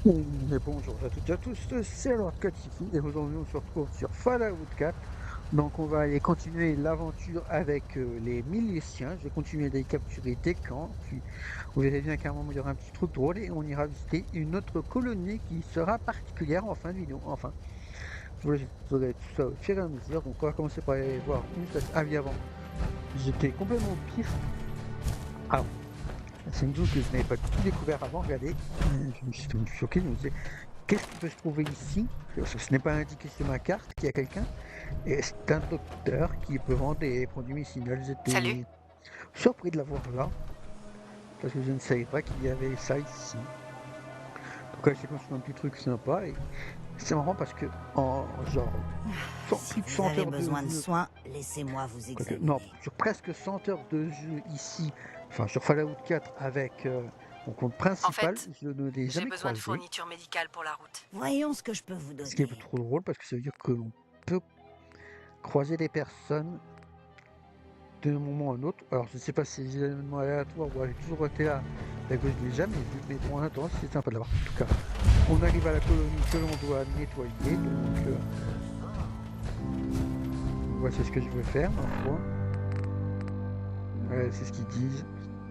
Et bonjour à toutes et à tous, c'est alors Katifi et aujourd'hui on se retrouve sur Fallout 4. Donc on va aller continuer l'aventure avec les miliciens. Je vais continuer de les capturer des camps. Puis vous verrez bien qu'à un moment il y aura un petit truc drôle et on ira visiter une autre colonie qui sera particulière en fin de vidéo. Enfin, je verrai tout ça au fur et à mesure. Donc on va commencer par aller voir une station. Ah oui, avant, j'étais complètement au pif. Alors, c'est une zone que je n'avais pas du tout découvert avant. Regardez, je me suis choqué, je me disais. Qu'est-ce qui peut se trouver ici? Parce que ce n'est pas indiqué sur ma carte qu'il y a quelqu'un. Et c'est un docteur qui peut vendre des produits médicinaux. Salut. J'étais surpris de l'avoir là, parce que je ne savais pas qu'il y avait ça ici. Donc là, j'ai construit un petit truc sympa. Et c'est marrant parce que en genre Si plus de vous 100 avez heures de besoin de jeu, soins, laissez-moi vous non, examiner. sur presque 100 heures de jeu ici, enfin sur Fallout 4 avec mon compte En principal, fait, je ne l'ai j'ai jamais besoin de croisé. fournitures médicales pour la route. Voyons ce que je peux vous Ce qui est donner. trop drôle parce que ça veut dire que l'on peut croiser des personnes d'un moment à un autre. Alors, je ne sais pas si c'est des événements aléatoires ou elle a toujours été là, et que je ne l'ai jamais vu, mais pour l'instant, c'est sympa de l'avoir. En tout cas, on arrive à la colonie que l'on doit nettoyer, donc voici ce que je veux faire, ma foi. C'est ce qu'ils disent.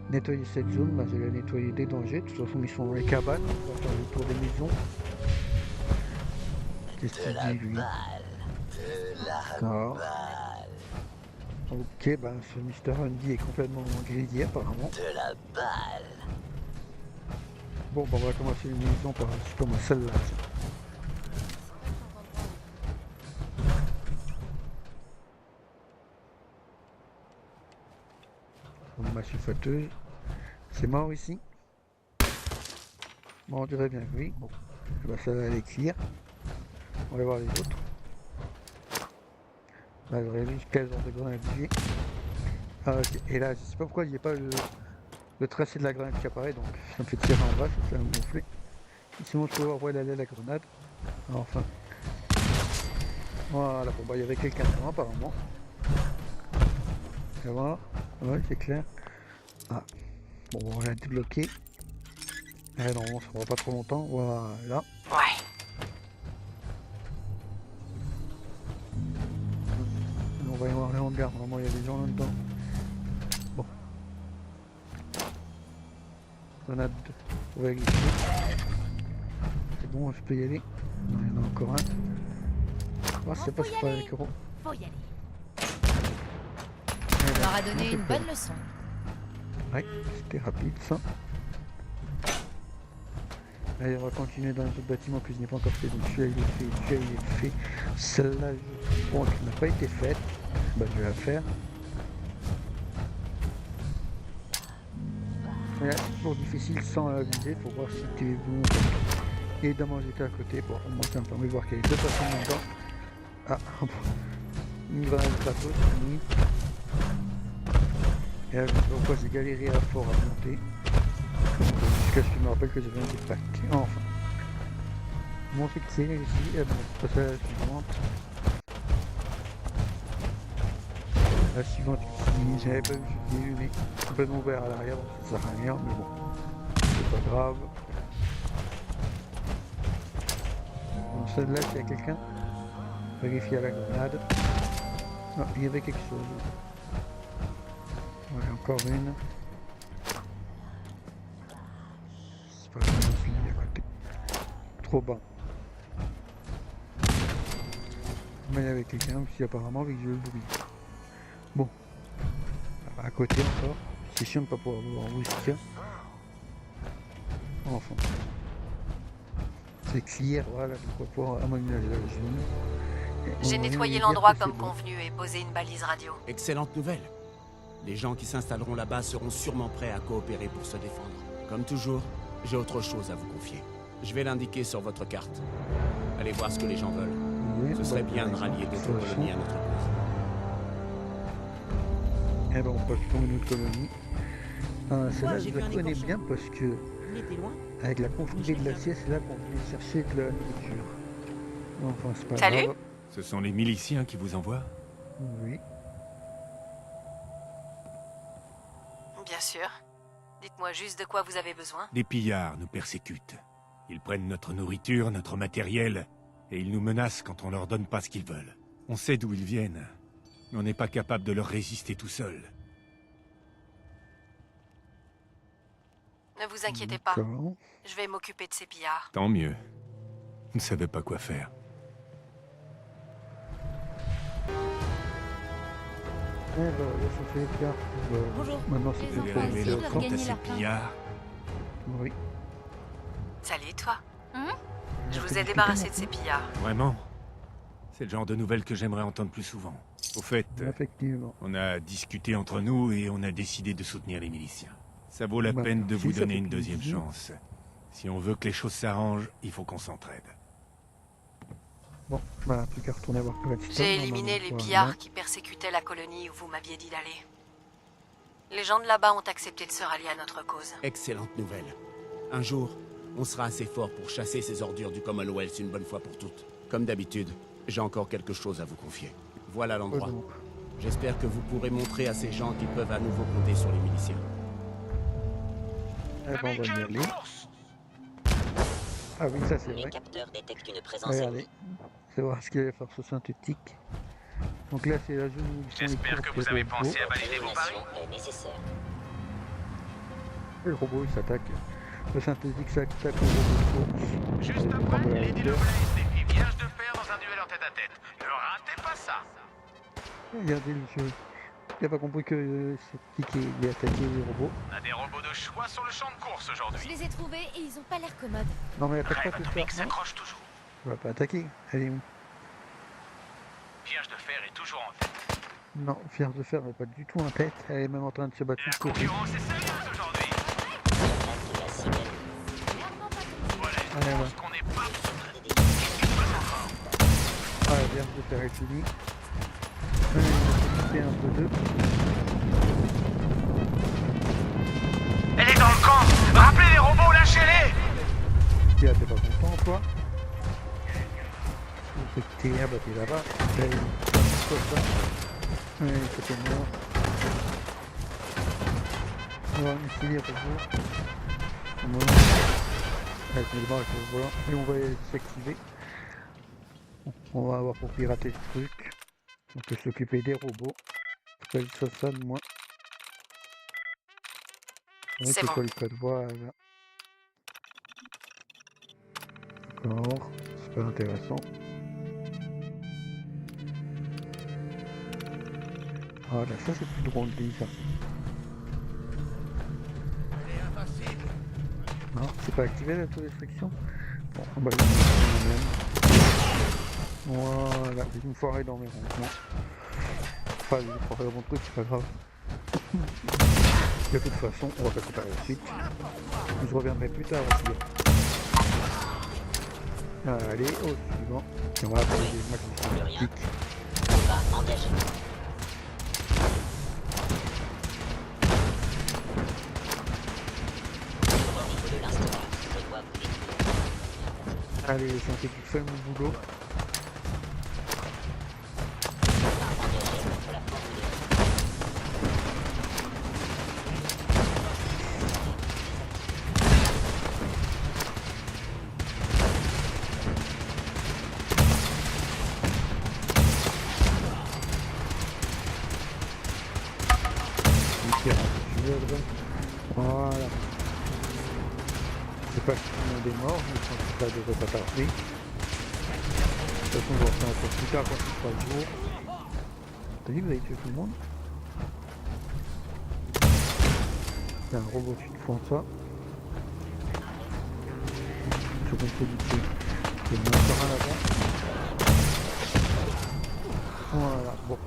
Nettoyer cette zone, bah, je vais nettoyer des dangers. De toute façon, ils sont dans les cabanes, on va faire le tour des maisons. Qu'est-ce qu'il dit, lui? D'accord. Ok, ben ce Mr. Hundy est complètement grillé apparemment. Bon, ben, on va commencer une maison par comme celle-là. Ma sulfateuse. C'est mort ici. Bon, on dirait bien que oui. Bon, ça va aller cuire. On va voir les autres. Là, j'aurais vu quels ont de grenadiers. Ah, ok. Et là, je sais pas pourquoi il n'y a pas le tracé de la grenade qui apparaît, donc ça me fait tirer en bas, ça va me gonfler. Sinon, je peux voir où elle allait la grenade. Enfin, voilà, bon, bah, il y avait quelqu'un devant apparemment. On va voir. Ouais, c'est clair. Ah, bon, on l'a débloqué. Ah non, ça ne va pas trop longtemps. Voilà. Ouais. On va y voir les hangars. Normalement, il y a des gens là-dedans. Bon, grenade pour vérifier. C'est bon, je peux y aller. Non, il y en a encore un. Ah, c'est pas super avec Euro. Faut y aller. Eh Ça ben, leur a non, donné c'est une pas bonne leçon. Ouais, c'était rapide ça. Allez, on va continuer dans les autres bâtiments que je n'ai pas encore fait. Donc celui-là il est fait, celui-là il est fait. Celle-là, je pense qu'elle n'a pas été faite. Bah, je vais la faire. Mais là, c'est toujours difficile sans la viser pour voir si tu es bon. Évidemment, j'étais à côté. Bon, au moins ça me permet de voir qu'il y a deux personnes là-dedans. Ah, une grenade de bateau, c'est fini. Et là, je sais pas pourquoi j'ai galéré à fort à monter. Jusqu'à ce que je me rappelle que j'avais un jetpack. Enfin, mon fixé ici, bon, c'est pas ça la suivante. La suivante ici, j'avais pas vu, je l'ai vu, mais complètement ouvert à l'arrière, donc ça sert à rien, mais bon, c'est pas grave. Bon, celle-là, s'il y a quelqu'un, vérifier à la grenade. Ah, il y avait quelque chose. Ouais, encore une. C'est pas grave, je suis à côté. Trop bas. Mais il y avait quelqu'un aussi apparemment avec le bruit. Bon, à côté encore. C'est chiant de ne pas pouvoir voir où il y a. Enfin. C'est clear, voilà, pourquoi pouvoir aménager la zone. J'ai On va nettoyé lui dire l'endroit que c'est comme bon. convenu et posé une balise radio. Excellente nouvelle. Les gens qui s'installeront là-bas seront sûrement prêts à coopérer pour se défendre. Comme toujours, j'ai autre chose à vous confier. Je vais l'indiquer sur votre carte. Allez voir ce que les gens veulent. Oui, Ce serait bah, bien de rallier d'autres colonies à notre cause. Et ben on passe pour une autre colonie. Ah, celle-là, J'ai je vu la un connais écorché. bien parce que Il était loin. avec la confrérie de l'acier, c'est là qu'on venait chercher de la nourriture. Enfin, c'est pas Salut. grave. Ce sont les miliciens qui vous envoient? Oui. Bien sûr. Dites-moi juste de quoi vous avez besoin. Des pillards nous persécutent. Ils prennent notre nourriture, notre matériel, et ils nous menacent quand on leur donne pas ce qu'ils veulent. On sait d'où ils viennent, mais on n'est pas capable de leur résister tout seul. Ne vous inquiétez pas, D'accord. je vais m'occuper de ces pillards. Tant mieux. Vous ne savez pas quoi faire. Eh ben, là, ça fait les cartes. Bonjour. Maintenant, ça Les fait Vous enfants, allez pour arriver essayez leur de compte à regagner ces leur pain. pillards. Oui. Salut toi. Hein? Je vous ai débarrassé de ces pillards. Vraiment? C'est le genre de nouvelles que j'aimerais entendre plus souvent. Au fait, Effectivement. on a discuté entre nous et on a décidé de soutenir les miliciens. Ça vaut la Bah, peine de si, vous ça donner fait une deuxième plaisir. chance. Si on veut que les choses s'arrangent, il faut qu'on s'entraide. Bon, bah, plus qu'à retourner voir Redstone. J'ai éliminé les pillards qui persécutaient la colonie où vous m'aviez dit d'aller. Les gens de là-bas ont accepté de se rallier à notre cause. Excellente nouvelle. Un jour, on sera assez fort pour chasser ces ordures du Commonwealth une bonne fois pour toutes. Comme d'habitude, j'ai encore quelque chose à vous confier. Voilà l'endroit. J'espère que vous pourrez montrer à ces gens qu'ils peuvent à nouveau compter sur les miliciens. Eh ben, on va y aller. Ah oui, ça c'est Les vrai. capteurs détectent une présence Regardez. ennemie. C'est voir ce qu'il y a les forces synthétiques. Donc là, c'est la zone où ils sont les J'espère que courses vous avez des robots. pensé à valider vos paris. Élimination est nécessaire. Et le robot, il s'attaque. Le synthétique s'attaque au robot de course. Juste Il prend après, de la Lady hauteur. Lovelace défie Vierge de Fer dans un duel en tête-à-tête. Ne ratez pas ça. Regardez le jeu. Il n'a pas compris que synthétique il est attaqué les robots. On a des robots de choix sur le champ de course Je aujourd'hui. les ai trouvés et ils ont pas l'air commodes. Non mais attaque pas Rêve tout atomique ça. Non, s'accroche toujours. on va pas attaquer. Allez, où? Vierge de Fer est toujours en tête. Non, Fier de Fer n'est pas du tout en tête. Elle est même en train de se battre La tout côté. concurrence est sérieuse aujourd'hui. Attaque de la cible. Voilà, Ouais, je ouais. pense qu'on n'est pas... Ah, la Vierge de Fer est finie. Allez, on va s'occuper un peu d'eux. Elle est dans le camp. Rappelez les robots, lâchez-les. Tiens, t'es pas content, toi? T'es ah bah t'es là-bas. Allez, comme ça. Allez, côté mort. On va essayer le robot. Voilà. Avec les barres sur le volant. Et on va s'activer. On va avoir pour pirater ce truc. On peut s'occuper des robots. Faut que ça sonne moins. Ouais, C'est c'est bon. quoi le code voilà. D'accord, c'est pas intéressant. Ah là, ça c'est plus drôle dit ça. Non, c'est pas activé l'autodestruction. Bon, on va le mettre quand même. Voilà, j'ai une foirée dans mes rangements. Enfin, j'ai une foirée dans mon truc, c'est pas grave. De toute façon, on va passer par la suite. Je reviendrai plus tard aussi. Allez, au suivant. Et on va appeler les max synthétiques. Combat engagé. Au niveau de l'instant, je dois vous détruire. Allez, les synthétiques, faites mon boulot. Combat engagé contre la force de Nickel, voilà. Je sais pas si tout le monde est mort, mais je pense que ça devrait pas tarder. De toute façon, on va refaire encore plus tard quand il sera le jour. T'as dit, vous avez tué tout le monde? Il y a un robot qui font ça. Je comprends du coup. Il y en a encore un là-bas. Voilà, bon.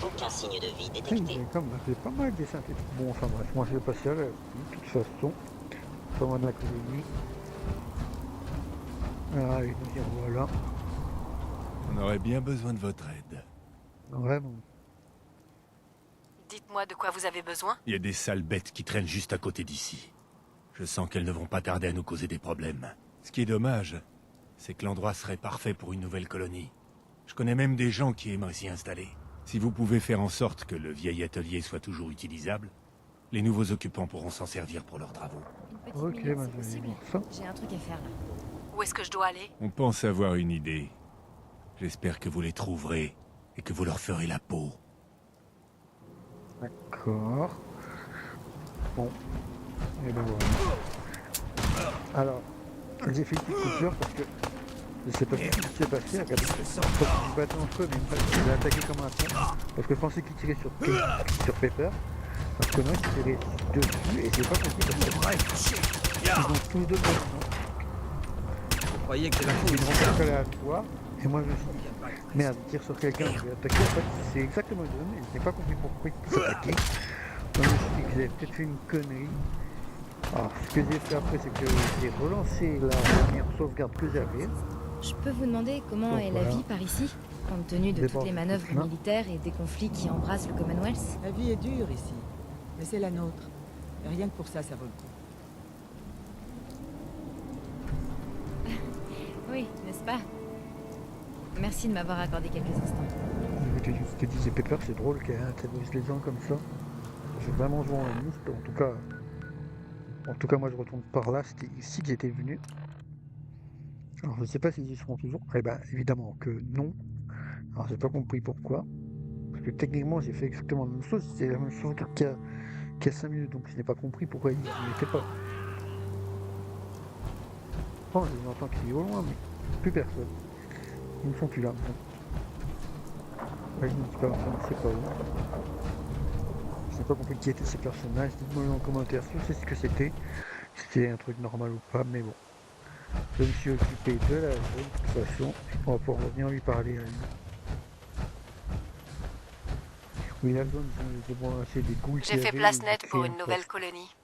aucun signe de vie Vous détecté. avez quand même fait pas mal des synthétiques. Bon, enfin bref, moi je vais passer à la de toute façon. Pas loin de la colonie. Allez, nous y revoilà. On aurait bien besoin de votre aide. Vraiment. Dites-moi de quoi vous avez besoin. Il y a des sales bêtes qui traînent juste à côté d'ici. Je sens qu'elles ne vont pas tarder à nous causer des problèmes. Ce qui est dommage, c'est que l'endroit serait parfait pour une nouvelle colonie. Je connais même des gens qui aimeraient s'y installer. Si vous pouvez faire en sorte que le vieil atelier soit toujours utilisable, Les nouveaux occupants pourront s'en servir pour leurs travaux. Une petite Ok, minute, bah, c'est je vais possible. voir ça. J'ai un truc à faire là. Où est-ce que je dois aller? On pense avoir une idée. J'espère que vous les trouverez et que vous leur ferez la peau. D'accord. Bon. Et ben voilà. Alors, j'ai fait une petite coupure parce que je sais pas ce qui s'est passé. Regardez, quand ils se battaient entre eux, mais ils m'ont attaqué comme un con. Parce que je pensais qu'ils tiraient sur Pepper. Parce que moi, je tirais dessus et j'ai pas compris parce que ils ont tous deux le Vous croyez que c'est la une rencontre aléatoire. Et moi, je me suis dit, merde, il tire sur quelqu'un, je vais attaquer. En fait, c'est exactement le même. Et je n'ai pas compris pourquoi il s'attaquait. Donc, je me suis dit que j'avais peut-être fait une connerie. Alors, ce que j'ai fait après, c'est que j'ai relancé la dernière sauvegarde que j'avais. Je peux vous demander comment Donc, est voilà. la vie par ici, compte tenu de D'abord, toutes les manœuvres non. militaires et des conflits qui embrasent le Commonwealth? La vie est dure ici, mais c'est la nôtre. Et rien que pour ça, ça vaut le coup. Oui, n'est-ce pas? Merci de m'avoir accordé quelques instants. Je te disais, Pepper, c'est drôle qu'elle terrorise les gens comme ça. J'ai vraiment joué en liste. En tout cas, moi, je retourne par là. C'était ici que j'étais venu. Alors, je sais pas s'ils y seront toujours. Eh ben, évidemment que non. Alors, j'ai pas compris pourquoi. Parce que techniquement, j'ai fait exactement la même chose. C'est la même chose qu'il y a 5 minutes. Donc, je n'ai pas compris pourquoi ils n'y étaient pas. Bon, je les entends crier au loin, mais plus personne. Ils ne sont plus là. Bon. Ouais, je ne sais pas, je ne sais pas où. Je n'ai pas compris qui étaient ces personnages. Dites-moi en commentaire si vous savez ce que c'était. Si c'était un truc normal ou pas, mais bon. Je me suis occupé de la zone, de toute façon. On va pouvoir revenir lui parler à lui. Oui, la zone, c'est bon, c'est des ghouls. J'ai fait place nette pour une nouvelle colonie.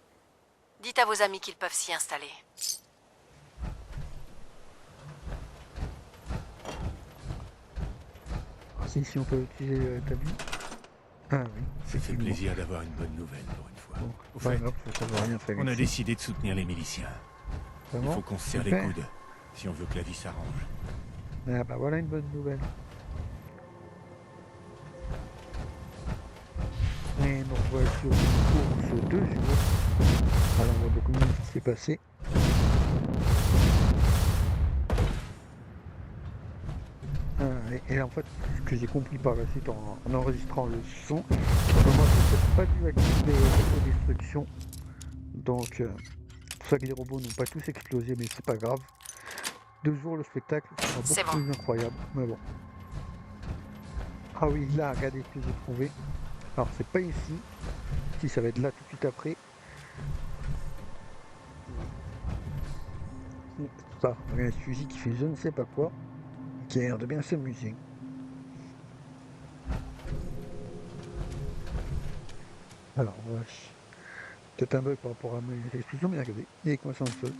Dites à vos amis qu'ils peuvent s'y installer. Si on peut utiliser ta vie. Ah oui. Ça fait plaisir d'avoir une bonne nouvelle pour une fois. Bon, Au pas fait, grave, ça veut rien faire on a ici. décidé de soutenir les miliciens. Il Vraiment faut qu'on se serre les Super. coudes si on veut que la vie s'arrange. Ah bah voilà une bonne nouvelle. Et nous revoilà sur une course 2 jours. Alors on voit beaucoup mieux ce qui s'est passé. Et en fait, ce que j'ai compris par la suite en enregistrant le son, vraiment je n'ai pas dû activer l'autodestruction. Donc c'est pour ça que les robots n'ont pas tous explosé, mais c'est pas grave. 2 jours le spectacle sera C'est beaucoup bon. plus incroyable. Mais bon. Ah oui, là, regardez ce que j'ai trouvé. Alors c'est pas ici. Si ça va être là tout de suite après. Ça, un fusil qui fait je ne sais pas quoi. Qui a l'air de bien s'amuser. Alors, vache. Peut-être un bug par rapport à mes explosions, mais regardez, il est coincé dans le sol.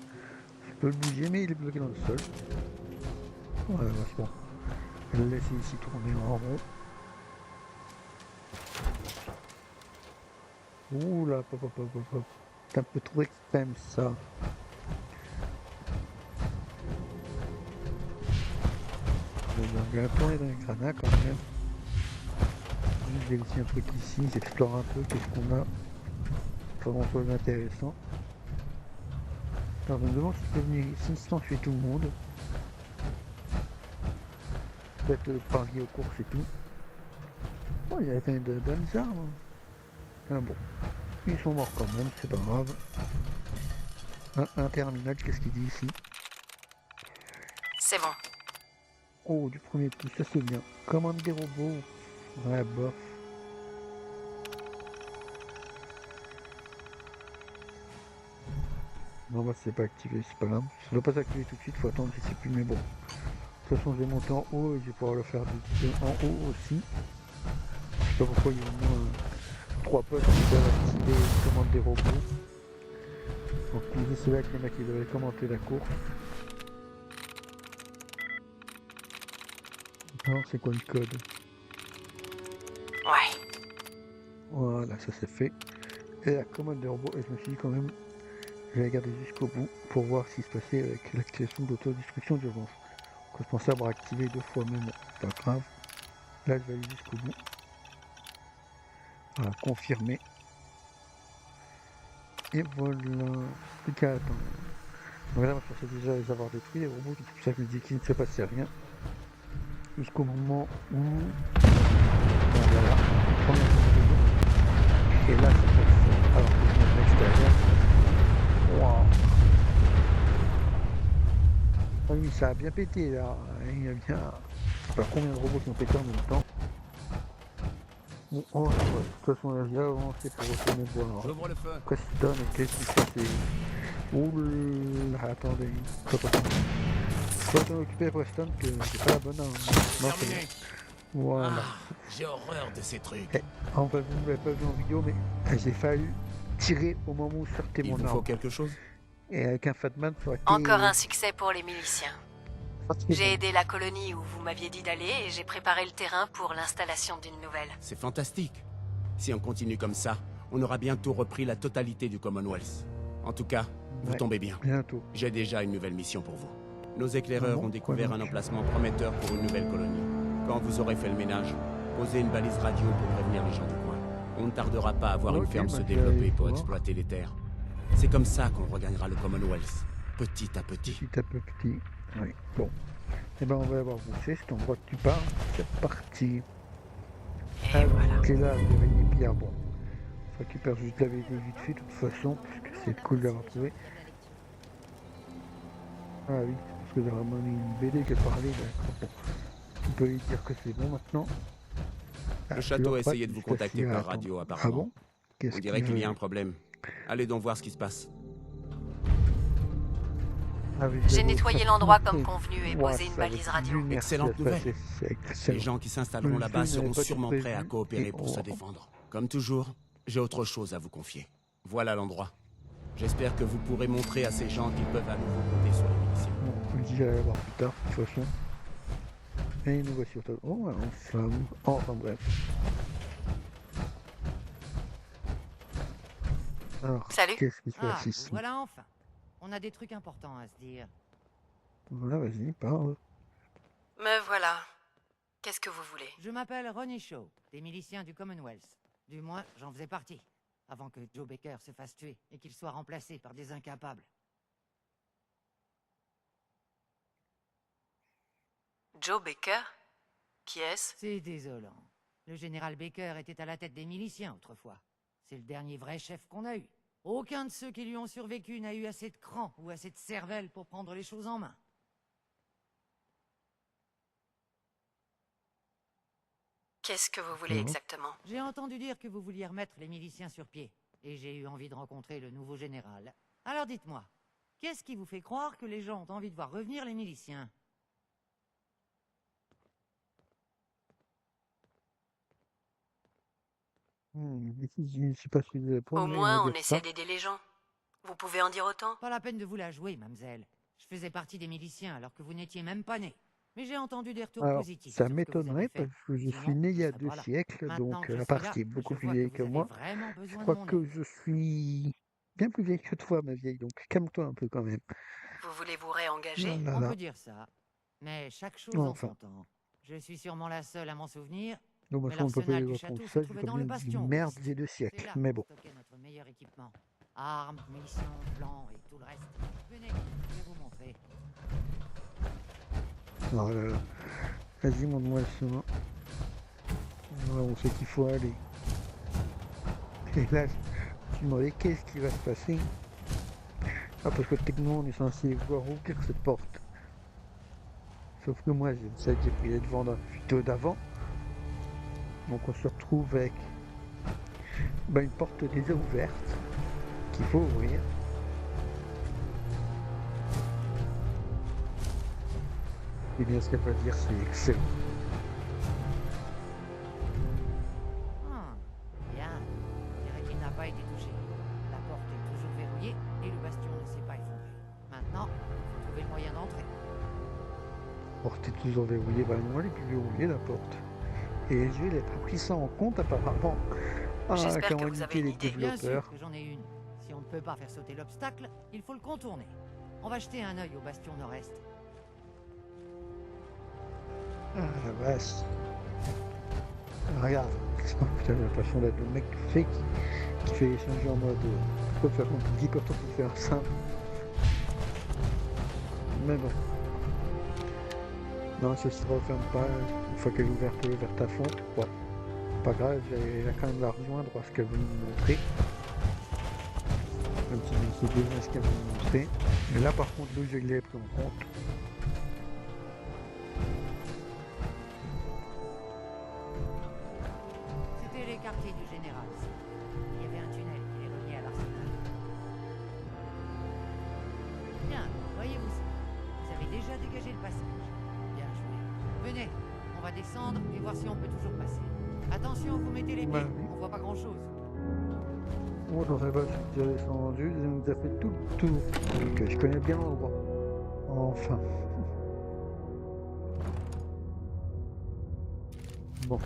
Je peux le bouger, mais il est bloqué dans le sol. Ouais, c'est bon. Je vais le laisser ici tourner en rond. Ouh là, pop. C'est un peu trop extrême ça. Je vais tourner dans les granats quand même. Je vais vérifier un truc ici, j'explore un peu qu'est-ce qu'on a. Pas grand chose d'intéressant. Alors je me demande si je peux venir ici sans tuer tout le monde. Peut-être parier aux courses et tout. Oh, il y a plein de bonnes armes. Ah bon. Ils sont morts quand même, c'est pas grave. Un terminal, qu'est-ce qu'il dit ici? C'est bon. Oh, du premier coup, ça c'est bien. Commande des robots. Ouais, bof. Non, bah c'est pas activé, c'est pas grave. Ça doit pas s'activer tout de suite, faut attendre, je sais plus, mais bon. De toute façon, je vais monter en haut et je vais pouvoir le faire en haut aussi. Je sais pas pourquoi il y a au moins 3 postes qui peuvent activer une commande des robots. Donc, c'est là qu'il y en a qui devraient commenter la course. Alors, c'est quoi le code? Ouais. Voilà, ça c'est fait. Et la commande des robots, et je me suis dit quand même, je vais regarder jusqu'au bout pour voir ce qui se passait avec l'activation d'autodestruction d'urgence. Je pensais avoir activé 2 fois, mais bon, pas grave. Là, je vais aller jusqu'au bout. Voilà, confirmer. Et voilà. Plus qu'à attendre. Donc là, moi, je pensais déjà les avoir détruits, les robots, c'est pour ça que je me dis qu'il ne se passait rien. Jusqu'au moment où... Ben, voilà. Première explosion. Et là, ça passe. Alors que je me mets à l'extérieur. Waouh. Ah oui, ça a bien pété là. Il y a bien... Je sais pas combien de robots qui ont pété en même temps. Bon, oh, ouais. De toute façon, là, j'ai avancé pour retourner voir. J'ouvre le feu. Preston, et qu'est-ce qui se passe? Oula, attendez. Faut t'en occuper, Preston, que c'est pas la bonne. Non, c'est Terminé. bon. Voilà. Ah, j'ai horreur de ces trucs. Eh, enfin, vous ne l'avez pas vu en vidéo, mais j'ai failli tirer au moment où je sortais Il mon vous faut arme. quelque chose? Et avec un Fatman, ça aurait été... Encore un succès pour les miliciens. fatigant. J'ai aidé la colonie où vous m'aviez dit d'aller et j'ai préparé le terrain pour l'installation d'une nouvelle. C'est fantastique. Si on continue comme ça, on aura bientôt repris la totalité du Commonwealth. En tout cas, vous Ouais. tombez bien. Bientôt. J'ai déjà une nouvelle mission pour vous. Nos éclaireurs Ah bon? ont découvert Quoi un donc? emplacement prometteur pour une nouvelle colonie. Quand vous aurez fait le ménage, posez une balise radio pour prévenir les gens du coin. On ne tardera pas à voir une Ok, ferme bah, se je vais développer aller pour voir. exploiter les terres. C'est comme ça qu'on regagnera le Commonwealth, petit à petit. Petit à petit. Oui. Bon. Eh ben, on va avoir bouché cet endroit que tu parles. C'est parti. Et voilà. C'est là, vous avez des pierres. Bon. Je récupère juste la vérité vite fait, de toute façon, puisque c'est cool d'avoir trouvé. Ah oui, parce que j'ai vraiment une BD qui a parlé. D'accord. Bon. On peut lui dire que c'est bon maintenant. Le château a essayé de vous contacter par radio, Ah apparemment. bon? Qu'est-ce On dirait qu'il y a un veut? problème. Allez donc voir ce qui se passe. Ah oui, J'ai j'avais nettoyé ça l'endroit compris. comme convenu et Ouah, posé une ça balise va radio. être une Excellente merci à nouvelle. passer, c'est Les excellent. gens qui s'installeront Le là-bas jeu seront n'avait pas sûrement tout prêts à prévu, coopérer et pour se on- défendre. Comme toujours, j'ai autre chose à vous confier. Voilà l'endroit. J'espère que vous pourrez montrer à ces gens qu'ils peuvent à nouveau compter sur les miliciens. Bon, on le dit, j'allais voir plus tard, de toute façon. Et nous voici au top. Oh, enfin, enfin bref. Alors, Salut. qu'est-ce qui se Ah, passe vous ici? voilà enfin. On a des trucs importants à se dire. Voilà, vas-y, parle. Me voilà. Qu'est-ce que vous voulez? Je m'appelle Ronnie Shaw, des miliciens du Commonwealth. Du moins, j'en faisais partie. Avant que Joe Baker se fasse tuer et qu'il soit remplacé par des incapables. Joe Baker? Qui est-ce? C'est désolant. Le général Baker était à la tête des miliciens autrefois. C'est le dernier vrai chef qu'on a eu. Aucun de ceux qui lui ont survécu n'a eu assez de cran ou assez de cervelle pour prendre les choses en main. Qu'est-ce que vous voulez Mhm. exactement? J'ai entendu dire que vous vouliez remettre les miliciens sur pied. Et j'ai eu envie de rencontrer le nouveau général. Alors dites-moi, qu'est-ce qui vous fait croire que les gens ont envie de voir revenir les miliciens? Je ne sais pas si vous avez pas Au moins, on essaie d'aider les gens. Vous pouvez en dire autant? Pas la peine de vous la jouer, mademoiselle. Je faisais partie des miliciens alors que vous n'étiez même pas né. Mais j'ai entendu des retours Alors, positifs. ça sur ce que vous m'étonnerait avez fait. parce que je Sinon, suis né il y a je serais 2 pas là. siècles, Maintenant donc que je la suis part là, qui est beaucoup je plus vois vieille que que vous moi. avez vraiment Je besoin de crois mon que aide. je suis bien plus vieille que toi, ma vieille, donc calme-toi un peu quand même. Vous voulez vous réengager? Oh là On là. peut dire ça. Mais chaque chose en Enfin. son temps. Je suis sûrement la seule à m'en souvenir. Donc Mais maintenant, on peut pas l'arsenal y du répondre château se ça, j'ai trouvait quand dans le même dit bastion merde ouest. il y a 2 C'est siècles, là mais qu'on bon. stockait notre meilleur équipement. Armes, munitions, plans et tout le reste. Venez, je vais vous montrer. Oh là là. Vas-y, montre-moi le chemin. Voilà, on sait qu'il faut aller. Et là, je me demandais qu'est-ce qui va se passer. Ah, parce que techniquement, on est censé voir ouvrir cette porte. Sauf que moi, j'ai pris les devants dans la fuite d'avant. Donc on se retrouve avec une porte déjà ouverte qu'il faut ouvrir. Et bien ce qu'elle va dire, c'est excellent. Ah, bien. On dirait qu'il n'a pas été touché. La porte est toujours verrouillée et le bastion ne s'est pas effondré. Maintenant, il faut trouver le moyen d'entrer. La porte est toujours verrouillée. Bah non, elle est plus verrouillée la porte. Et je n'ai pas pris ça en compte apparemment. Ah, J'espère que comment vous avez indiquer une les idée. Bien sûr développeurs. que j'en ai une. Si on ne peut pas faire sauter l'obstacle, il faut le contourner. On va jeter un œil au bastion nord-est. Ah la vache. Regarde. Putain, j'ai l'impression d'être le mec qui fait les changer en mode peut faire compliqué quand on peut faire simple. Mais bon. Non, ça se referme pas. Une fois qu'elle est ouverte à fond. Bon. Pas grave, j'ai quand même la rejoindre parce qu'elle veut nous montrer. Un petit peu de ce qu'elle veut nous montrer. Et là par contre, le jeu il est pris en compte. C'était les quartiers du général. Il y avait un tunnel qui les reliait à l'arsenal. Bien, voyez-vous ça. Vous avez déjà dégagé le passage. Bien joué. Venez, on va descendre et voir si on peut toujours passer. Attention, vous mettez les pieds, on voit pas grand-chose. Oh, dans un bas, j'ai déjà descendu, il nous a fait tout le tour. Donc, je connais bien l'endroit. Enfin. Bon,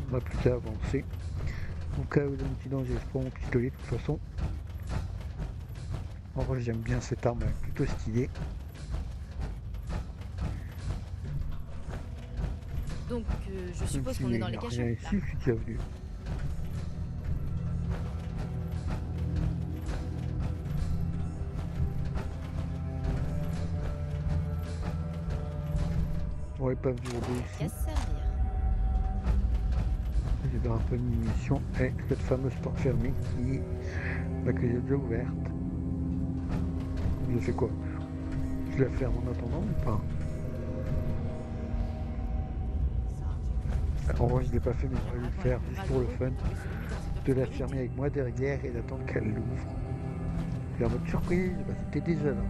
on n'a plus qu'à avancer. Au cas où il y a un petit danger, je prends mon pistolet de toute façon. En vrai, j'aime bien cette arme, elle est plutôt stylée. Donc, je suppose qu'on est dans les cachots. Ici, je suis déjà venu. On n'aurait pas vu ici. Qu'à se servir. J'ai bien un peu de munitions et cette fameuse porte fermée qui bah, que j'ai déjà ouverte. Je fais quoi? Je la ferme en attendant ou pas? En vrai, je ne l'ai pas fait, mais j'aurais dû le faire juste pour le fun. De la fermer avec moi derrière et d'attendre qu'elle l'ouvre. Et en mode surprise, bah, c'était déjà là.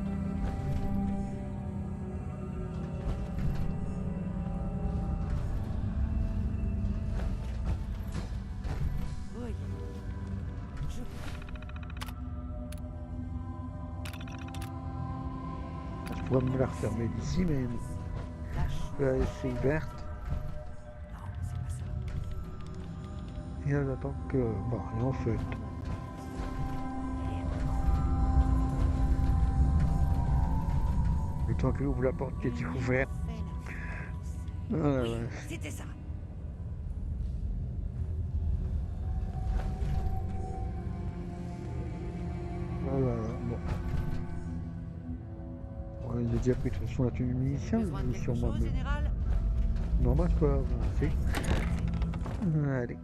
Je pourrais me la refermer d'ici, mais je vais la laisser ouverte. Et là, j'attends que... Bon, et en fait... Le temps qu'elle ouvre la porte qui était ouverte. Ouais. C'était ça. Voilà, bon. Ouais, j'ai déjà pris de toute façon la tenue munitions, sur moi. Non, moi je peux avancer. Allez.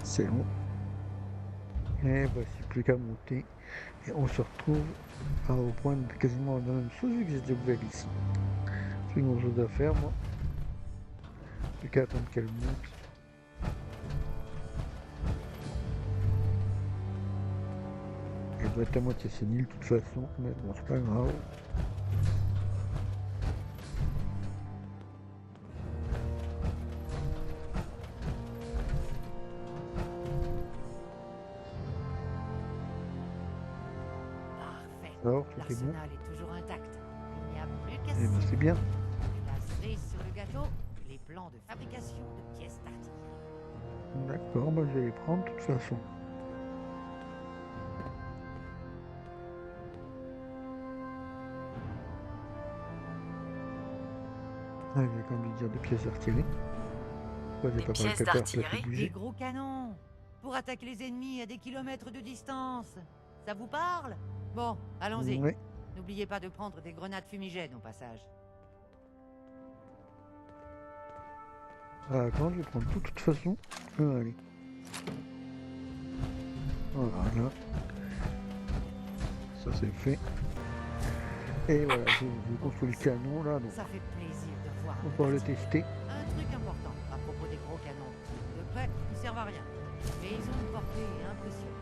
C'est bon. Et voici plus qu'à monter. Et on se retrouve au point de quasiment la même chose vu que j'ai déjà ouvert ici. J'ai une chose à faire moi. Plus qu'à attendre qu'elle monte. Elle doit être à moitié sénile de toute façon, mais bon c'est pas grave. Alors, tout est bon. L'arsenal est toujours intact. Il n'y a plus qu'à Eh ben, c'est bien. la cerise sur le gâteau, les plans de fabrication de pièces d'artillerie. D'accord, moi je vais les prendre de toute façon. Ah, j'ai quand même dire des pièces d'artillerie. Pourquoi j'ai Des pas parlé pièces de peur, d'artillerie? ça fait Des bouger. gros canons pour attaquer les ennemis à des kilomètres de distance. Ça vous parle? Bon, allons-y. Ouais. N'oubliez pas de prendre des grenades fumigènes au passage. Ah, quand je vais prendre tout de toute façon. Allez. Voilà. Ça c'est fait. Et voilà, j'ai construit le canon là, donc Ça fait plaisir de voir. on va le tester. Un truc important à propos des gros canons. De près, ils servent à rien. Mais ils ont une portée impressionnante.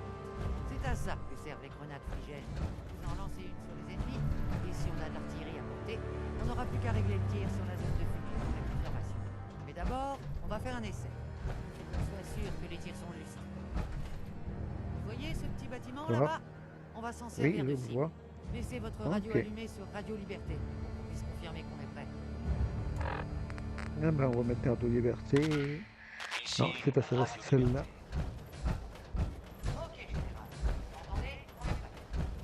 C'est à ça que servent les grenades fumigènes. Vous en lancez une sur les ennemis, et si on a de l'artillerie à portée, on n'aura plus qu'à régler le tir sur la zone de fumée avec l'observation. Mais d'abord, on va faire un essai. Qu'on soit sûr que les tirs sont justes. Vous voyez ce petit bâtiment Ça va? là-bas? On va s'en Oui, servir je de le cible. vois. Laissez votre radio Ok. allumée sur Radio Liberté. Pour puisse confirmer qu'on est prêt. Ah ben, on va mettre Air de Liberté. Non, c'est pas celle-là, c'est celle-là. Ok, général. Entendez? On est prêt.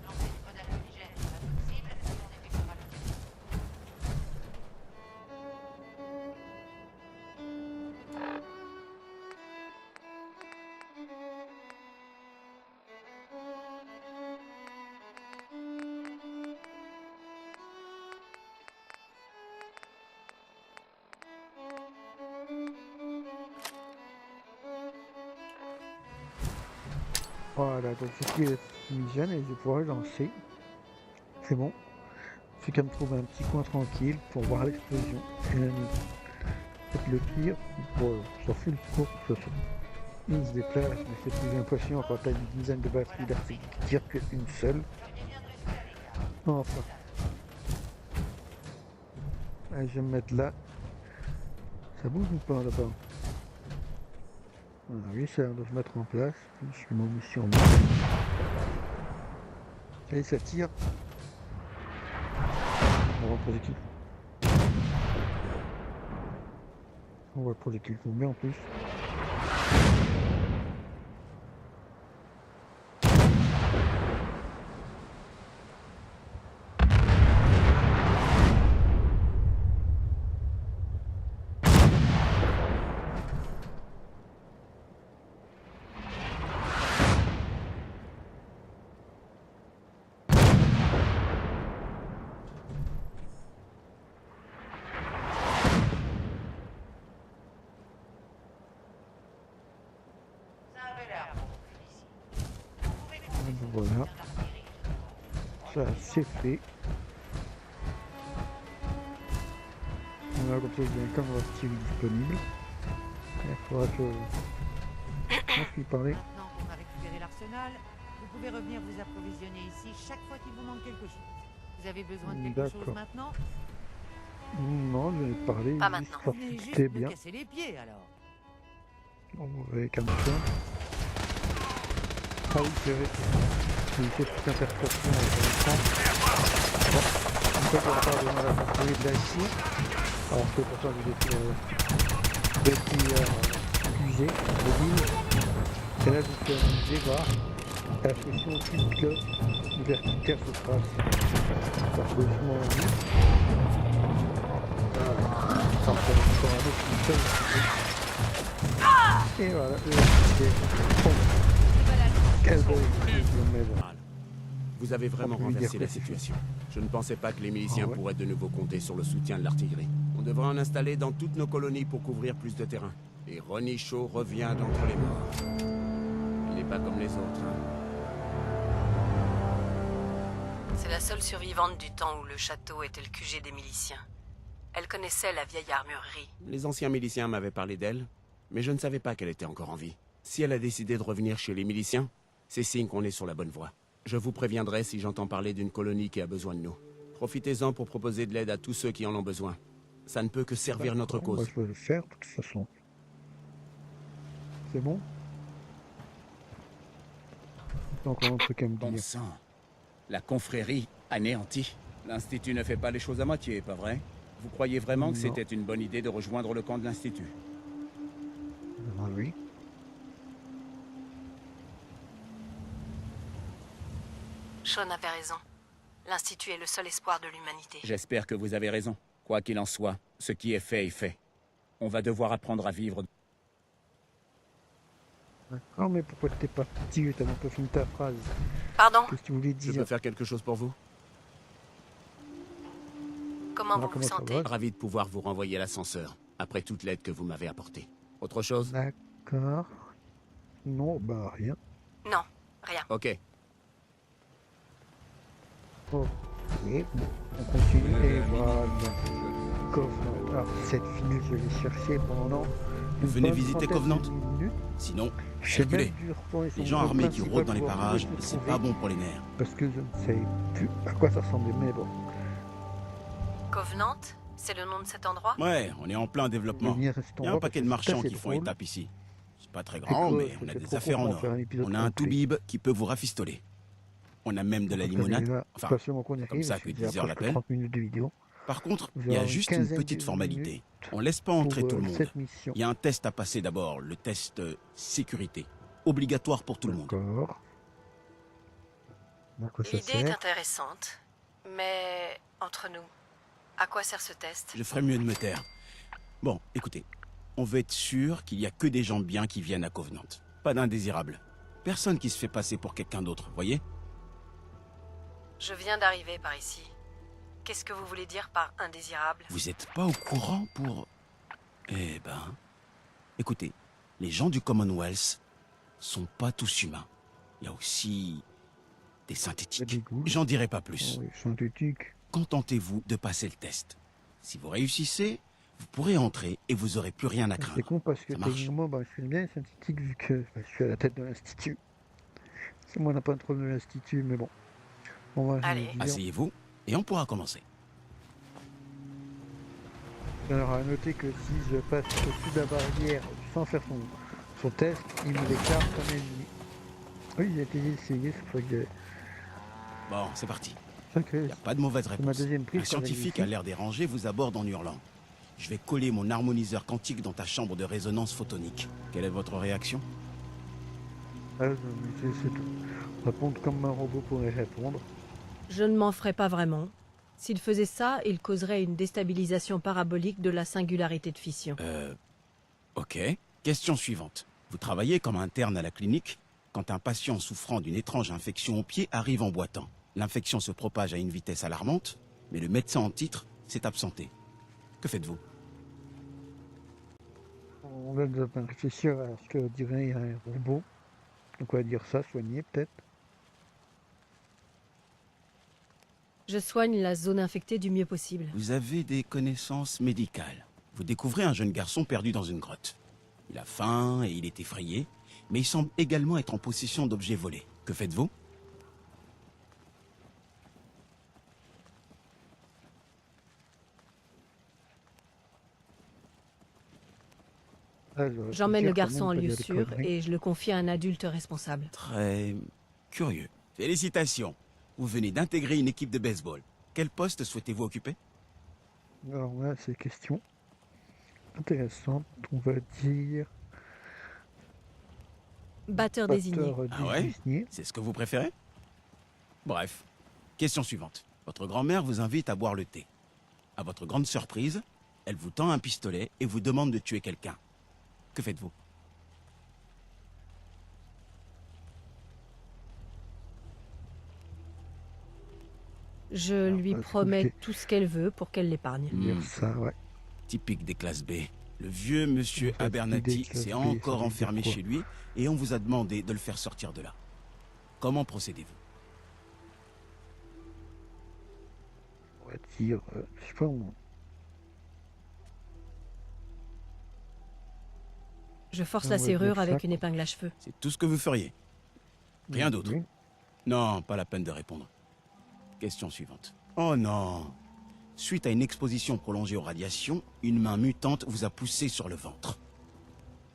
Lancez une grenade fumigène sur la zone cible, et on effectuera le tir. Voilà, donc j'ai pris la fumigène et je vais pouvoir le lancer. C'est bon. Il faut qu'à me trouver un petit coin tranquille pour voir l'explosion. Et là, peut-être le pire, bon, ça fout le cours, de toute façon. Il se déplace, mais c'est plus impressionnant quand t'as une dizaine de batteries d'artillerie qui tirent qu'une seule. Enfin. Allez, je vais me mettre là. Ça bouge ou pas là-bas? Ah oui, ça doit se mettre en place. Je suis mon mission. Allez, ça tire. On va le projectile. On voit le projectile tomber en plus. Voilà, ça c'est fait. On a comme ça, il y a un camp de tir disponible. Il faudra que je lui parler. Maintenant qu'on a récupéré l'arsenal, vous pouvez revenir vous approvisionner ici chaque fois qu'il vous manque quelque chose. Vous avez besoin de quelque chose D'accord. maintenant? Non, je vais parler. Pas maintenant. Vous venez juste C'était me bien. casser les pieds alors. On va comme ça. Ah oui, c'est vrai. J'ai fait toute interprétation avec l'écran. Bon, une fois qu'on va pas besoin de la construire de la ici. Alors que pourtant j'ai des fusées mobiles. Et là, je peux amuser, voir la pression toute que le vertical se passe. Ça se doucement en vie. Voilà. Ça fait encore un autre qui fait. Et voilà, le vertical. Bon. Quel beau mais bon. Vous avez vraiment On peut lui renversé dire la que c'est situation. Je ne pensais pas que les miliciens Ah ouais. pourraient de nouveau compter sur le soutien de l'artillerie. On devrait en installer dans toutes nos colonies pour couvrir plus de terrain. Et Ronnie Shaw revient d'entre les morts. Il n'est pas comme les autres, hein. C'est la seule survivante du temps où le château était le QG des miliciens. Elle connaissait la vieille armurerie. Les anciens miliciens m'avaient parlé d'elle, mais je ne savais pas qu'elle était encore en vie. Si elle a décidé de revenir chez les miliciens, c'est signe qu'on est sur la bonne voie. Je vous préviendrai si j'entends parler d'une colonie qui a besoin de nous. Profitez-en pour proposer de l'aide à tous ceux qui en ont besoin. Ça ne peut que servir notre Moi, cause. je peux le faire de toute façon. C'est bon? Donc on peut quand même Bon dire. sang. La confrérie anéantie. L'Institut ne fait pas les choses à moitié, pas vrai? Vous croyez vraiment que Non. c'était une bonne idée de rejoindre le camp de l'Institut? Ah oui. Sean avait raison. L'Institut est le seul espoir de l'humanité. J'espère que vous avez raison. Quoi qu'il en soit, ce qui est fait est fait. On va devoir apprendre à vivre. D'accord, mais pourquoi t'es parti? T'as même pas fini ta phrase. Pardon? Qu'est-ce que tu voulais Je dire? peux faire quelque chose pour vous? Comment vous vous comment ça sentez? va? Ravi de pouvoir vous renvoyer l'ascenseur, après toute l'aide que vous m'avez apportée. Autre chose? D'accord. Non, bah rien. Non, rien. Ok. Ok, bon, on continue et voilà. Covenant. Alors, cette file, je l'ai cherchée pendant. Vous venez visiter Covenant? Minutes. Sinon, J'ai même circulez. dû retourner sur Les mon gens rôle armés qui principal rôdent dans les pour voir parages, où je peux c'est trouver, pas bon pour les nerfs. Parce que je ne sais plus à quoi ça ressemblait, mais bon. Covenant? C'est le nom de cet endroit? Ouais, on est en plein développement. Venir à cet Il y a endroit un paquet de parce que c'est marchands assez qui font drôle. étape ici. C'est pas très grand, quoi, mais on a c'est des trop affaires en pour en faire or. un épisode On a un complet. toubib qui peut vous rafistoler. On a même de la limonade. Enfin, Enfin, qu'on y comme arrive, ça que j'ai déjà Deezer presque l'appelle. 30 minutes de vidéo. par contre, Vous il y a aurez juste une une quinzaine petite de formalité. minutes On laisse pas entrer pour, tout le monde. cette mission. Il y a un test à passer d'abord, le test sécurité. Obligatoire pour tout le monde. D'accord. À quoi ça L'idée est sert? intéressante, mais entre nous, à quoi sert ce test? Je ferais mieux de me taire. Bon, écoutez, on veut être sûr qu'il y a que des gens bien qui viennent à Covenant. Pas d'indésirables. Personne qui se fait passer pour quelqu'un d'autre, voyez? Je viens d'arriver par ici. Qu'est-ce que vous voulez dire par indésirable? Vous êtes pas au courant pour... Eh ben... Écoutez, les gens du Commonwealth sont pas tous humains. Il y a aussi des synthétiques. Des goûts. J'en dirai pas plus. Oui, synthétique. Contentez-vous de passer le test. Si vous réussissez, vous pourrez entrer et vous aurez plus rien à C'est craindre. con parce que Ça marche. techniquement, bah, je fais bien les synthétiques vu que je suis à la tête de l'institut. C'est moi la patronne de l'institut, mais bon. On va Allez. Asseyez-vous et on pourra commencer. Alors à noter que si je passe au-dessus de la barrière sans faire son test, il me déclare comme ennemi. Oui, il a été essayé, c'est vrai que Bon, c'est parti. c'est Il n'y a pas de mauvaise ma réponse. deuxième prise. Un scientifique à l'air dérangé vous aborde en hurlant. Je vais coller mon harmoniseur quantique dans ta chambre de résonance photonique. Quelle est votre réaction? Ah, c'est tout. Répondre comme un robot pourrait répondre. Je ne m'en ferais pas vraiment. S'il faisait ça, il causerait une déstabilisation parabolique de la singularité de fission. Ok. Question suivante. Vous travaillez comme interne à la clinique quand un patient souffrant d'une étrange infection au pied arrive en boitant. L'infection se propage à une vitesse alarmante, mais le médecin en titre s'est absenté. Que faites-vous? On va réfléchir à ce que dirait un robot. Donc on va dire ça, soigner peut-être. Je soigne la zone infectée du mieux possible. Vous avez des connaissances médicales. Vous découvrez un jeune garçon perdu dans une grotte. Il a faim et il est effrayé, mais il semble également être en possession d'objets volés. Que faites-vous? Ah, je vais J'emmène le réfléchir quand garçon en même, pas lieu dire des sûr conneries. et je le confie à un adulte responsable. Très curieux. Félicitations. Vous venez d'intégrer une équipe de baseball. Quel poste souhaitez-vous occuper? Alors là, c'est question intéressante. On va dire Batteur désigné. batteur Ah ouais désigné. C'est ce que vous préférez? Bref. Question suivante. Votre grand-mère vous invite à boire le thé. À votre grande surprise, elle vous tend un pistolet et vous demande de tuer quelqu'un. Que faites-vous? Je lui parce que promets c'est- tout ce qu'elle veut pour qu'elle l'épargne. Dire ça, ouais. Typique des classes B. Le vieux monsieur En fait, Abernathy des classes s'est B, encore ça veut enfermé dire quoi? chez lui et on vous a demandé de le faire sortir de là. Comment procédez-vous? On va dire, je sais pas moi. Je force On la va serrure dire ça, avec quoi. une épingle à cheveux. C'est tout ce que vous feriez? Rien d'autre? Oui. Non, pas la peine de répondre. Question suivante. Oh non! Suite à une exposition prolongée aux radiations, une main mutante vous a poussé sur le ventre.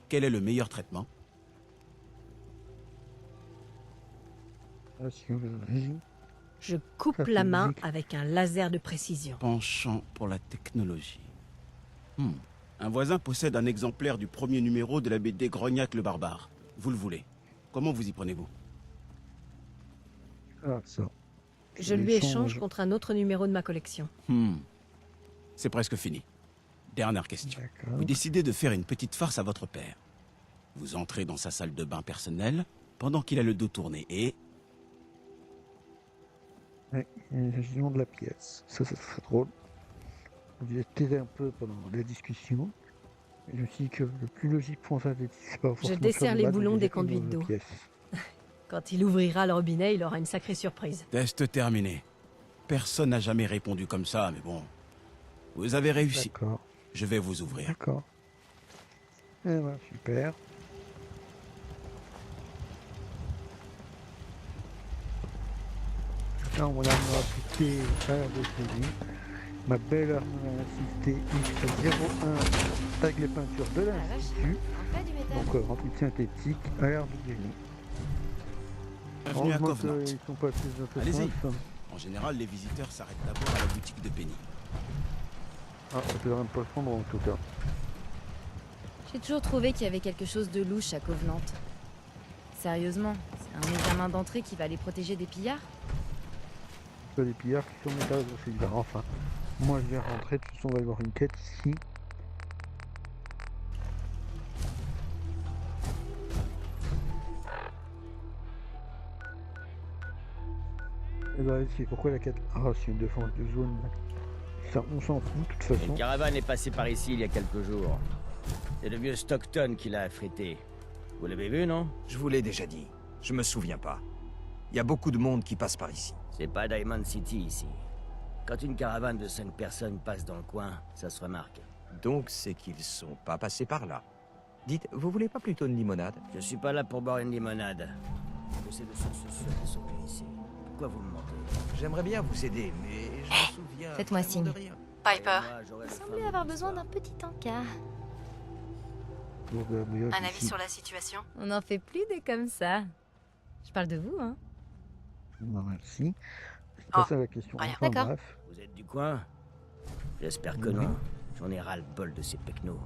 Quel est le meilleur traitement? Ah, si on veut, vas-y. Je coupe Ça, c'est la main logique. avec un laser de précision. Penchant pour la technologie. Un voisin possède un exemplaire du premier numéro de la BD Grognac le Barbare. Vous le voulez. Comment vous y prenez-vous? Ah, ça. Je lui échange contre un autre numéro de ma collection. C'est presque fini. Dernière question. D'accord. Vous décidez de faire une petite farce à votre père. Vous entrez dans sa salle de bain personnelle pendant qu'il a le dos tourné et... Ouais, une vision de la pièce. Ça serait drôle. J'ai t'aider un peu pendant la discussion. Et je me suis dit que le plus logique pour ça, c'est pas forcément desserre faire de les base, boulons mais des déjà une conduites dans la d'eau. pièce. Quand il ouvrira le robinet, il aura une sacrée surprise. Test terminé. Personne n'a jamais répondu comme ça, mais bon. Vous avez réussi. D'accord, Je vais vous ouvrir. d'accord. Eh ben, super. Là, on va appliquer de série. Ma belle arme assistée X01 avec les peintures de l'Institut. Donc rempli de synthétique à l'air de génie. Bienvenue à Heureusement Covenant. qu'ils sont pas plus intéressants. Allez-y. En général, les visiteurs s'arrêtent d'abord à la boutique de Penny. Ah, ça peut même pas le prendre en tout cas. J'ai toujours trouvé qu'il y avait quelque chose de louche à Covenant. Sérieusement, c'est un examen d'entrée qui va les protéger des pillards? Il y a des pillards qui sont métal dans celui-là. Enfin, moi je vais rentrer, de toute façon on va avoir une quête ici. Et bah c'est pourquoi la quête. Ah, c'est une défense de zone. Ça, on s'en fout de toute façon. Une caravane est passée par ici il y a quelques jours. C'est le vieux Stockton qui l'a affrété. Vous l'avez vu, non? Je vous l'ai déjà dit. Je me souviens pas. Il y a beaucoup de monde qui passe par ici. C'est pas Diamond City ici. Quand une caravane de 5 personnes passe dans le coin, ça se remarque. Donc c'est qu'ils sont pas passés par là. Dites, vous voulez pas plutôt une limonade? Je suis pas là pour boire une limonade. Je sais de sources sûres qu'ils sont venus ici. Pourquoi vous me mentez? J'aimerais bien vous aider, mais je me souviens... faites-moi vraiment signe. de rien. Piper, Vous semblez avoir besoin d'un petit encas. un avis sur la situation? On n'en fait plus des comme ça. Je parle de vous, hein. Non, merci. C'est pas Oh, ça la question. rien. Enfin, D'accord. bref. Vous êtes du coin? J'espère que Oui. non. J'en ai ras le bol de ces pecnos.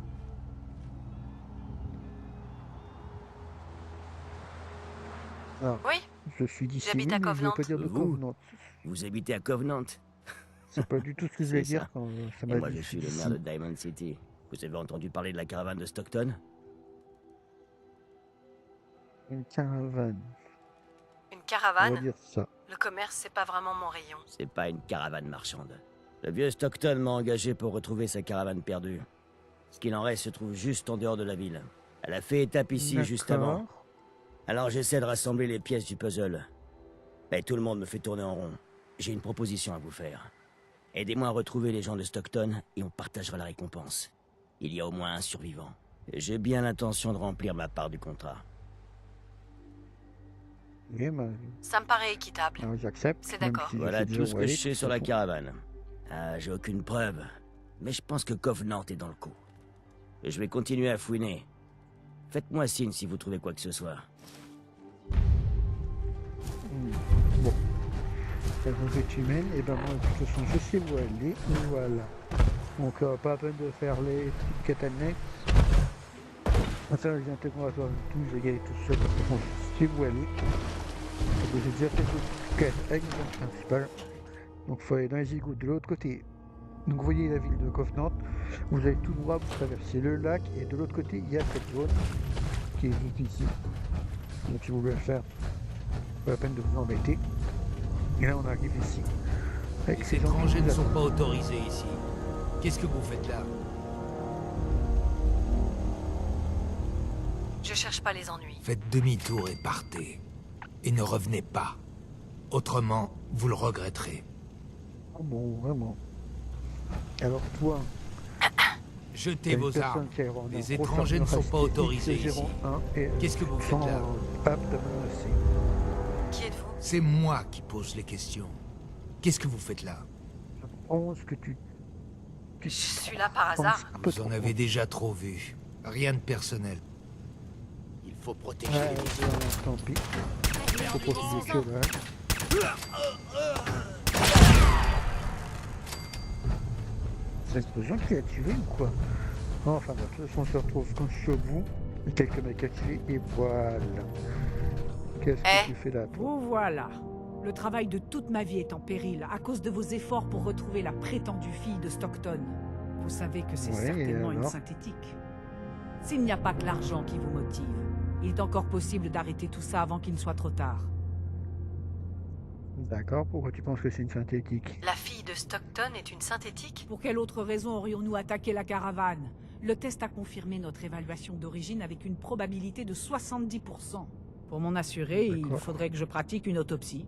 Alors, Oui, je suis d'ici, J'habite oui, à mais je veux Covenant. pas dire de Vous Covenant. Vous habitez à Covenant? C'est pas du tout ce que je C'est voulais ça. dire quand ça Et m'a moi dit je suis le d'ici. maire de Diamond City. Vous avez entendu parler de la caravane de Stockton? Une caravane, une on va caravane. dire ça. Le commerce, c'est pas vraiment mon rayon. C'est pas une caravane marchande. Le vieux Stockton m'a engagé pour retrouver sa caravane perdue. Ce qu'il en reste se trouve juste en dehors de la ville. Elle a fait étape ici juste avant. D'accord. Alors j'essaie de rassembler les pièces du puzzle. Mais tout le monde me fait tourner en rond. J'ai une proposition à vous faire. Aidez-moi à retrouver les gens de Stockton et on partagera la récompense. Il y a au moins un survivant. Et j'ai bien l'intention de remplir ma part du contrat. Oui, ben, Ça me paraît équitable. alors j'accepte. C'est même d'accord. si je Voilà sais tout déjà ce où que aller, je sais de sur toute la façon. caravane. Ah, j'ai aucune preuve. Mais je pense que Covenant est dans le coup. Et je vais continuer à fouiner. Faites-moi signe si vous trouvez quoi que ce soit. Bon. La conquête humaine, et ben moi, de toute façon, je sais où aller. Voilà. Donc, pas la peine de faire les petites quêtes annexes. Enfin, les interrogatoires et tout, je vais y aller tout seul. De toute façon, je sais où aller. Donc, j'ai déjà fait d'autres quêtes avec le principal. Donc, il faut aller dans les égouts de l'autre côté. Donc, vous voyez la ville de Covenant. Vous allez tout droit, vous traversez le lac, et de l'autre côté, il y a cette zone qui est juste ici. Donc, si vous voulez le faire, pas la peine de vous embêter. Et là, on arrive ici. Avec Les ces gens qui étrangers nous ne sont attendent. pas autorisés ici. Qu'est-ce que vous faites là? Je cherche pas les ennuis. Faites demi-tour et partez. Et ne revenez pas. Autrement, vous le regretterez. Ah bon, vraiment. Alors, toi, Jetez t'as une vos personne armes. qui a vraiment Les un gros étrangers ne sont pas sarcasme, autorisés X01, ici. et, Qu'est-ce que vous faites sans là? apte à menacer. Qui êtes-vous? C'est moi qui pose les questions. Qu'est-ce que vous faites là? Je pense que tu Je suis là par penses hasard. un peu Vous en trop. avez déjà trop vu. Rien de personnel. Il faut protéger Ouais, les voilà, tant pis. Faut profiter que là. C'est l'explosion qui a tué ou quoi? Enfin, de toute façon, on se retrouve quand je suis au bout. Et quelques mecs à tuer, et voilà. Qu'est-ce que tu fais là, toi? Vous voilà. Le travail de toute ma vie est en péril à cause de vos efforts pour retrouver la prétendue fille de Stockton. Vous savez que c'est Ouais, et certainement une alors synthétique. S'il n'y a pas que l'argent qui vous motive, il est encore possible d'arrêter tout ça avant qu'il ne soit trop tard. D'accord, pourquoi tu penses que c'est une synthétique? La fille de Stockton est une synthétique? Pour quelle autre raison aurions-nous attaqué la caravane? Le test a confirmé notre évaluation d'origine avec une probabilité de 70%. Pour m'en assurer, il D'accord. faudrait que je pratique une autopsie.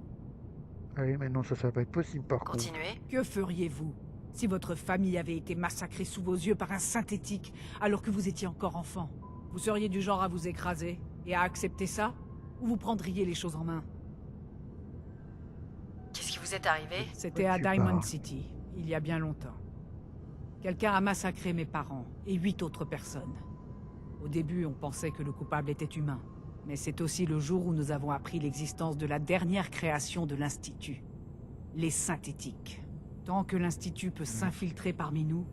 Ah oui, mais non, ça va pas être possible par contre. Continuez. Que feriez-vous si votre famille avait été massacrée sous vos yeux par un synthétique alors que vous étiez encore enfant? Vous seriez du genre à vous écraser et à accepter ça? Ou vous prendriez les choses en main? Qu'est-ce qui vous est arrivé? C'était Ouais, à tu Diamond parles. City, il y a bien longtemps. Quelqu'un a massacré mes parents et 8 autres personnes. Au début, on pensait que le coupable était humain. Mais c'est aussi le jour où nous avons appris l'existence de la dernière création de l'Institut. Les synthétiques. Tant que l'Institut peut s'infiltrer parmi nous,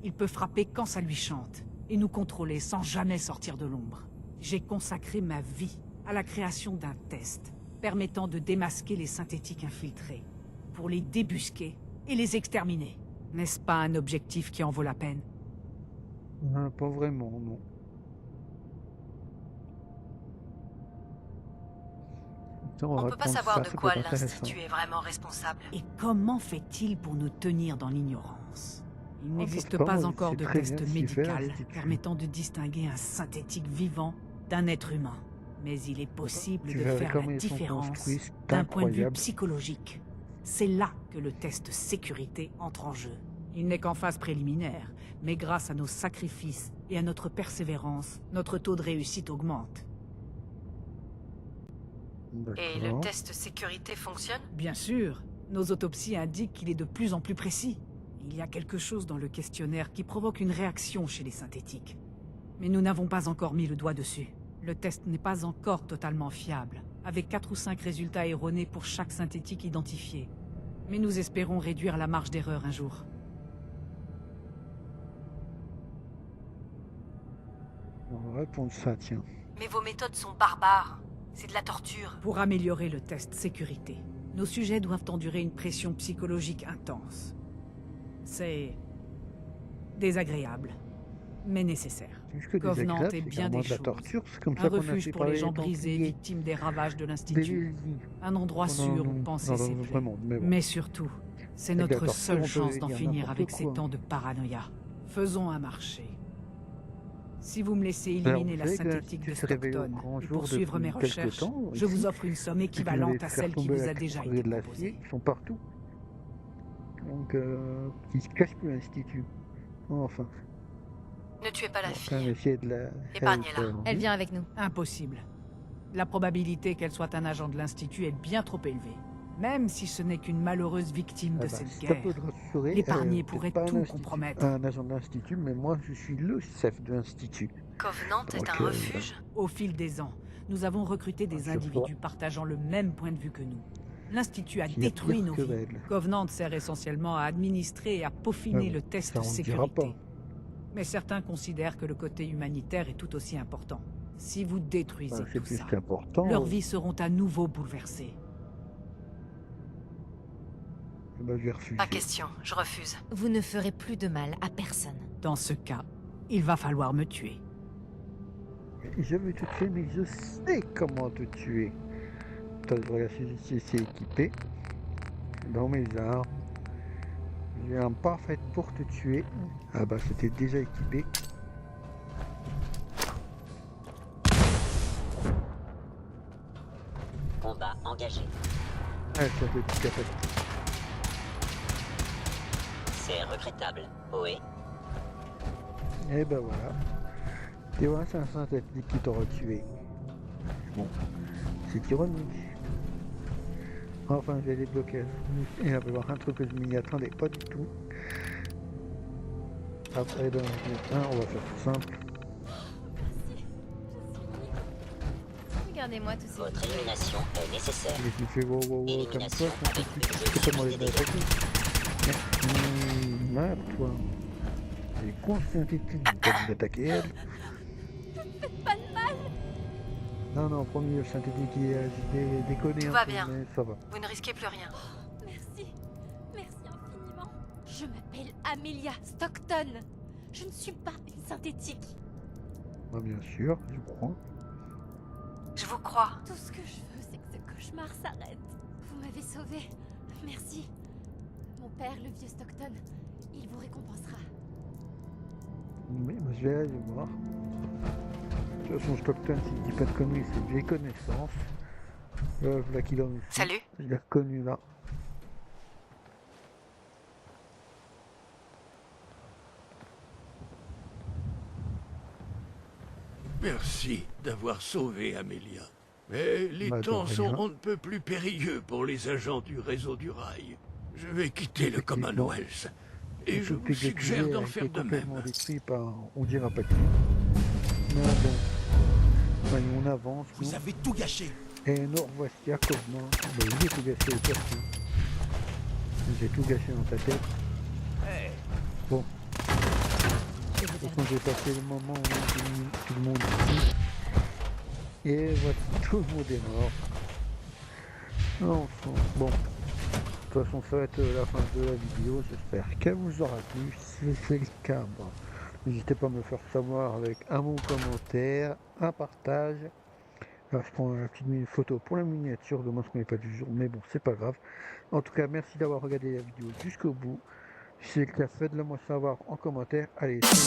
il peut frapper quand ça lui chante et nous contrôler sans jamais sortir de l'ombre. J'ai consacré ma vie à la création d'un test permettant de démasquer les synthétiques infiltrés, pour les débusquer et les exterminer. N'est-ce pas un objectif qui en vaut la peine? Pas vraiment, non. On peut pas savoir de quoi l'Institut est vraiment responsable. Et comment fait-il pour nous tenir dans l'ignorance? Il Oh, n'existe c'est pas pas moi, encore c'est de très test bien ce qu'il fait, médical l'Institut. permettant de distinguer un synthétique vivant d'un être humain. Mais il est possible Tu de verrais faire comment la ils sont différence construits, c'est d'un point de vue incroyable. psychologique. C'est là que le test sécurité entre en jeu. Il n'est qu'en phase préliminaire, mais grâce à nos sacrifices et à notre persévérance, notre taux de réussite augmente. Et le D'accord. test sécurité fonctionne? Bien sûr, nos autopsies indiquent qu'il est de plus en plus précis. Il y a quelque chose dans le questionnaire qui provoque une réaction chez les synthétiques. Mais nous n'avons pas encore mis le doigt dessus. Le test n'est pas encore totalement fiable, avec 4 ou 5 résultats erronés pour chaque synthétique identifié. Mais nous espérons réduire la marge d'erreur un jour. On va répondre ça, tiens. Mais vos méthodes sont barbares. C'est de la torture. Pour améliorer le test sécurité, nos sujets doivent endurer une pression psychologique intense. C'est désagréable, mais nécessaire. Plus que Covenant désagréable, est c'est bien carrément des de la choses. torture, c'est comme Un ça qu'on a refuge fait pour les parler gens les brisés, Templiers. victimes des ravages de Des l'Institut. Vélizy. Un endroit sûr où penser ses plaies. Vraiment, mais bon. Mais surtout, c'est Avec la notre torture, seule on peut chance d'en dire finir n'importe avec ces quoi. temps de paranoïa. Faisons un marché. Si vous me laissez Alors, éliminer vous la savez que synthétique de l'Institut s'est réveillé au Stockton grand et jour poursuivre mes depuis quelque recherches, temps, je ici, vous offre une somme et puis vous équivalente allez à faire celle qui tomber vous la a déjà catégorie été de proposée. l'acier, ils sont partout. Donc, qui se cache plus l'Institut. Enfin, Ne tuez pas la on va fille. quand même essayer de la... Épargnez-la. Elle vient avec nous. Impossible. La probabilité qu'elle soit un agent de l'Institut est bien trop élevée. Même si ce n'est qu'une malheureuse victime de cette ça guerre. peut te rassurer. L'épargner peut-être pourrait pas un tout institut- compromettre. Un agent de l'Institut, mais moi, je suis le chef de l'Institut. Covenant est Donc, un refuge? Au fil des ans, nous avons recruté des je individus vois. partageant le même point de vue que nous. L'Institut a Qui est détruit pire nos que vies. elle. Covenant sert essentiellement à administrer et à peaufiner bon, le test ça, on ne dira sécurité. pas. Mais certains considèrent que le côté humanitaire est tout aussi important. Si vous détruisez Enfin, c'est tout plus ça, qu'important. leurs vies seront à nouveau bouleversées. Ben, je vais refuser. Pas question, je refuse. Vous ne ferez plus de mal à personne. Dans ce cas, il va falloir me tuer. Je vais te tuer, mais je sais comment te tuer. Attends, je regarde si c'est équipé. Dans mes armes. J'ai un parfait pour te tuer. Ah bah c'était déjà équipé. Combat engagé. Ah, ça fait tout capacité. C'est regrettable, oui. Et ben voilà. Et voilà, c'est un synthétique qui t'aura tué. Bon, c'est ironique. Enfin, j'ai débloqué. Il va y avoir un truc que je m'y attendais pas du tout. Après, dans on va faire tout simple. Regardez-moi tous ces Votre élimination est nécessaire. Et je me fais wow wow wow comme ça, je peux demander d'attaquer. Là, toi. C'est con ce synthétique, t'as dit d'attaquer elle. Pas de mal. Non, premier, le synthétique il a déconné Tout un va peu, bien. mais ça va. Vous ne risquez plus rien. Merci. Merci infiniment. Je m'appelle Amelia Stockton. Je ne suis pas une synthétique. Bah, bien sûr, je crois. Je vous crois. Tout ce que je veux, c'est que ce cauchemar s'arrête. Vous m'avez sauvé. Merci. Mon père, le vieux Stockton, il vous récompensera. Oui, bah, je vais aller voir. De toute façon, Stockton, s'il dit pas de conneries, c'est que j'ai connaissance. Voilà qu'il en est. Salut. Je l'ai reconnu là. Merci d'avoir sauvé Amelia. Mais les Bah, de temps sont rien. on ne peut plus périlleux pour les agents du réseau du rail. Je vais quitter le Commonwealth. Et je vous suggère d'en faire de même. Complètement détruit par, on dira pas qui. Mais bon, enfin, on avance. Vous avez tout gâché. Et nous revoici à Covenant. Ben, j'ai tout gâché au perso. J'ai tout gâché dans ta tête. Bon. De toute façon, j'ai passé le moment où tout le monde est ici. Et voici, tout le monde est mort. Enfin, bon. De toute façon, ça va être la fin de la vidéo. J'espère qu'elle vous aura plu. Si c'est le cas, bon, n'hésitez pas à me le faire savoir avec un bon commentaire, un partage. Là, je prends une petite photo pour la miniature. Dommage qu'on n'ait pas du jour, mais bon, c'est pas grave. En tout cas, merci d'avoir regardé la vidéo jusqu'au bout. Si c'est le cas, faites-le moi savoir en commentaire. Allez, salut.